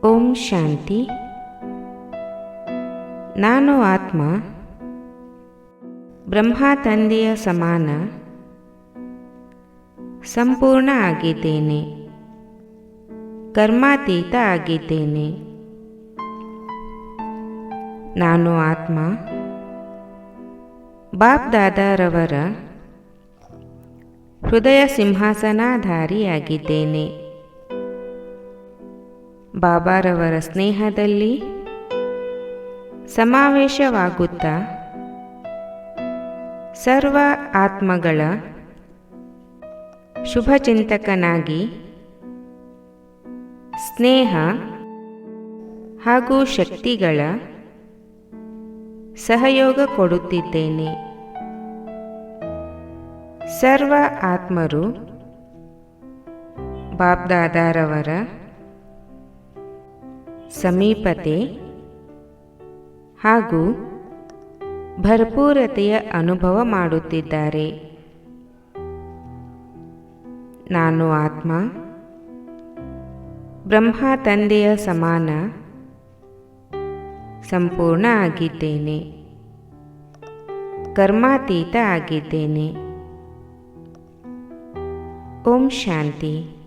ಓಂ ಶಾಂತಿ. ನಾನು ಆತ್ಮ ಬ್ರಹ್ಮ ತಂದೆಯ ಸಮಾನ ಸಂಪೂರ್ಣ ಆಗಿದ್ದೇನೆ. ಕರ್ಮಾತೀತ ಆಗಿದ್ದೇನೆ. ನಾನು ಆತ್ಮ ಬಾಪ್ ದಾದಾರವರ ಹೃದಯ ಸಿಂಹಾಸನಾಧಾರಿಯಾಗಿದ್ದೇನೆ. ಬಾಬಾರವರ ಸ್ನೇಹದಲ್ಲಿ ಸಮಾವೇಶವಾಗುತ್ತಾ ಸರ್ವ ಆತ್ಮಗಳ ಶುಭಚಿಂತಕನಾಗಿ ಸ್ನೇಹ ಹಾಗೂ ಶಕ್ತಿಗಳ ಸಹಯೋಗ ಕೊಡುತ್ತಿದ್ದೇನೆ. ಸರ್ವ ಆತ್ಮರು ಬಾಬ್ದಾದಾರವರ ಸಮೀಪತೆ ಹಾಗೂ ಭರ್ಪೂರತೆಯ ಅನುಭವ ಮಾಡುತ್ತಿದ್ದಾರೆ. ನಾನು ಆತ್ಮ ಬ್ರಹ್ಮ ತಂದೆಯ ಸಮಾನ ಸಂಪೂರ್ಣ ಆಗಿದ್ದೇನೆ. ಕರ್ಮಾತೀತ ಆಗಿದ್ದೇನೆ. ಓಂ ಶಾಂತಿ.